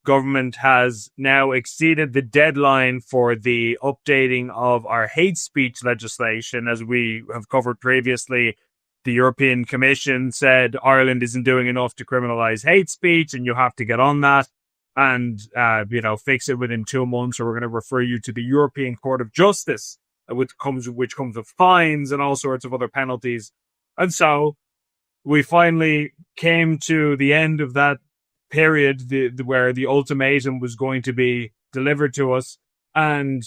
government has now exceeded the deadline for the updating of our hate speech legislation. As we have covered previously, the European Commission said Ireland isn't doing enough to criminalize hate speech, and you have to get on that and, fix it within 2 months, or we're going to refer you to the European Court of Justice, which comes with fines and all sorts of other penalties. And so we finally came to the end of that period where the ultimatum was going to be delivered to us, and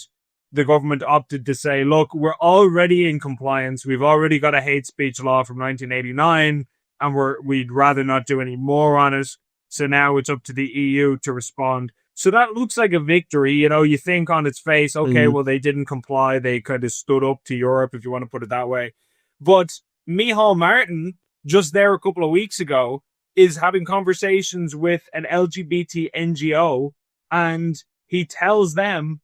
the government opted to say, look, we're already in compliance. We've already got a hate speech law from 1989, and we'd rather not do any more on it. So now it's up to the EU to respond. So that looks like a victory. You think on its face, okay, well, they didn't comply. They kind of stood up to Europe, if you want to put it that way. But Micheál Martin, just there a couple of weeks ago, is having conversations with an LGBT NGO, and he tells them,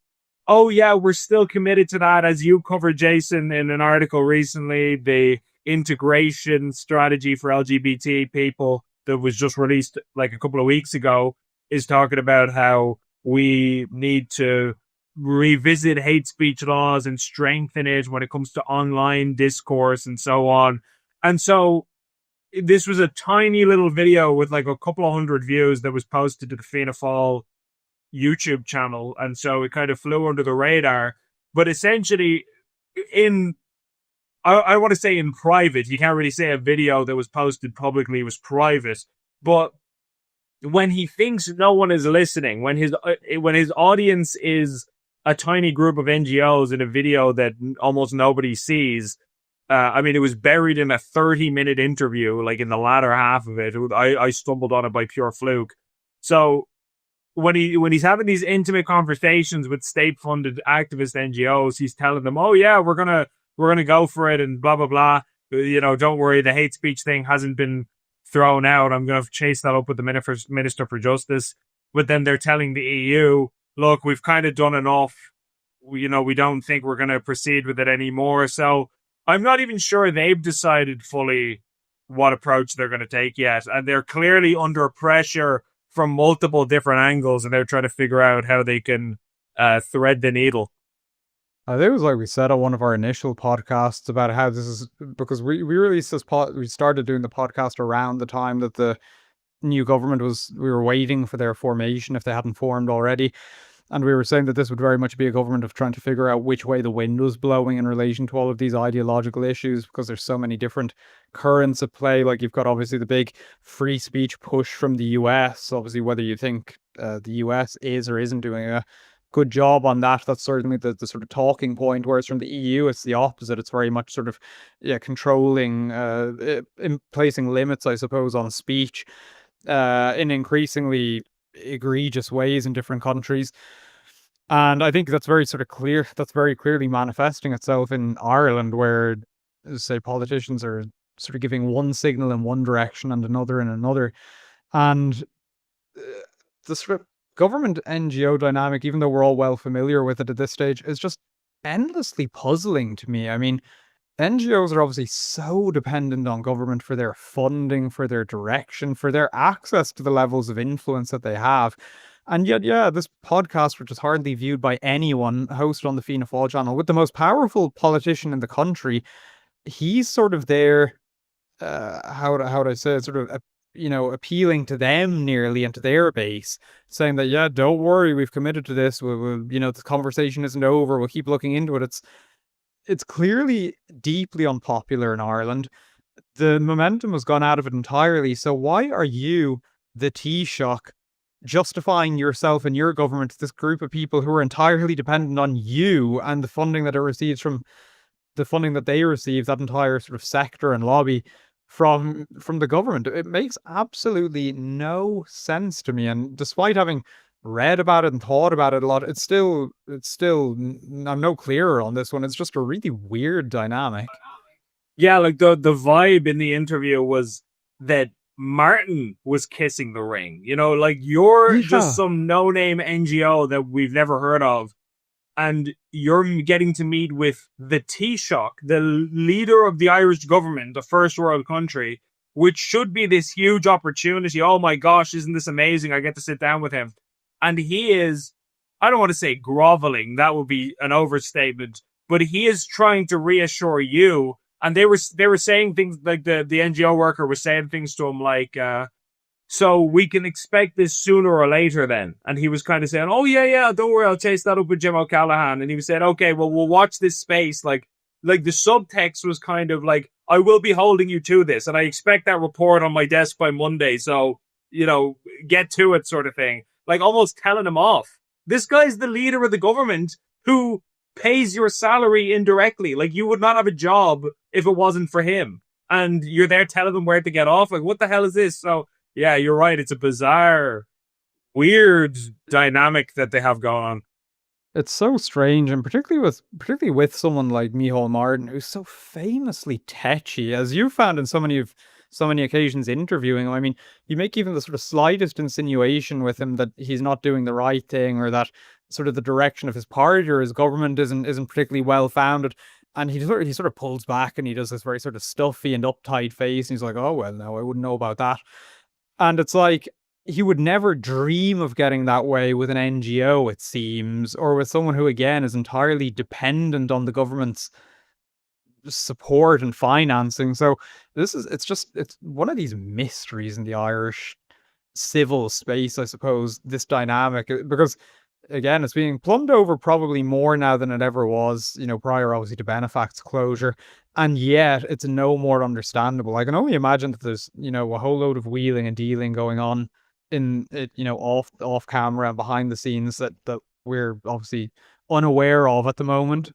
oh yeah, we're still committed to that. As you covered, Jason, in an article recently, the integration strategy for LGBT people that was just released like a couple of weeks ago is talking about how we need to revisit hate speech laws and strengthen it when it comes to online discourse and so on. And so this was a tiny little video with like a couple of hundred views that was posted to the Fianna Fáil YouTube channel. And so it kind of flew under the radar. But essentially, I want to say in private, you can't really say a video that was posted publicly was private. But when he thinks no one is listening, when his audience is a tiny group of NGOs in a video that almost nobody sees, it was buried in a 30-minute interview, like in the latter half of it. I stumbled on it by pure fluke. So when he's having these intimate conversations with state-funded activist NGOs, he's telling them, oh yeah, we're gonna go for it and blah, blah, blah. Don't worry, the hate speech thing hasn't been thrown out. I'm going to chase that up with the Minister for Justice. But then they're telling the EU, look, we've kind of done enough. We don't think we're going to proceed with it anymore. So I'm not even sure they've decided fully what approach they're going to take yet. And they're clearly under pressure from multiple different angles, and they're trying to figure out how they can thread the needle. I think it was like we said on one of our initial podcasts about how this is, because we released this we started doing the podcast around the time that the new government we were waiting for their formation if they hadn't formed already. And we were saying that this would very much be a government of trying to figure out which way the wind was blowing in relation to all of these ideological issues, because there's so many different currents at play. Like, you've got obviously the big free speech push from the US, obviously whether you think the US is or isn't doing a good job on that, that's certainly the sort of talking point, whereas from the EU it's the opposite. It's very much sort of controlling, placing limits, I suppose, on speech in increasingly egregious ways in different countries. And I think that's very sort of clear, that's very clearly manifesting itself in Ireland, where, say, politicians are sort of giving one signal in one direction and another in another. And the sort of government NGO dynamic, even though we're all well familiar with it at this stage, is just endlessly puzzling to me. I mean, NGOs are obviously so dependent on government for their funding, for their direction, for their access to the levels of influence that they have. And yet, this podcast, which is hardly viewed by anyone, hosted on the Fianna Fáil channel, with the most powerful politician in the country, he's sort of there, how do I say it, sort of appealing to them nearly and to their base, saying that, don't worry, we've committed to this. We'll the conversation isn't over. We'll keep looking into it. It's clearly deeply unpopular in Ireland. The momentum has gone out of it entirely. So why are you, the Taoiseach, justifying yourself and your government to this group of people who are entirely dependent on you and the funding that it receives from the funding that they receive, that entire sort of sector and lobby from the government? It makes absolutely no sense to me. And despite having read about it and thought about it a lot, it's still I'm no clearer on this one. It's just a really weird dynamic. Yeah, like the vibe in the interview was that Martin was kissing the ring. Like, you're just some no-name NGO that we've never heard of, and you're getting to meet with the Taoiseach, the leader of the Irish government, a first world country, which should be this huge opportunity. Oh my gosh, isn't this amazing? I get to sit down with him. and he is, I don't want to say groveling, that would be an overstatement, but he is trying to reassure you. And they were saying things like the NGO worker was saying things to him like, so we can expect this sooner or later then. And he was kind of saying, oh, yeah, yeah, don't worry, I'll chase that up with Jim O'Callaghan. And he was saying, okay, well, we'll watch this space. Like the subtext was kind of like, I will be holding you to this. And I expect that report on my desk by Monday. So, get to it sort of thing. Like almost telling him off. This guy's the leader of the government who pays your salary indirectly. Like you would not have a job if it wasn't for him. And you're there telling them where to get off. Like, what the hell is this? So, yeah, you're right. It's a bizarre, weird dynamic that they have going on. It's so strange, and particularly with someone like Micheál Martin, who's so famously tetchy, as you found in so many occasions interviewing him. I mean, you make even the sort of slightest insinuation with him that he's not doing the right thing, or that sort of the direction of his party or his government isn't particularly well founded. And he sort of pulls back, and he does this very sort of stuffy and uptight face, and he's like, "Oh well, no, I wouldn't know about that." And it's like he would never dream of getting that way with an NGO, it seems, or with someone who, again, is entirely dependent on the government's support and financing. So it's one of these mysteries in the Irish civil space, I suppose, this dynamic, because again, it's being plumbed over probably more now than it ever was, prior obviously to Benefact's closure. And yet it's no more understandable. I can only imagine that there's, a whole load of wheeling and dealing going on in it, off camera and behind the scenes that we're obviously unaware of at the moment.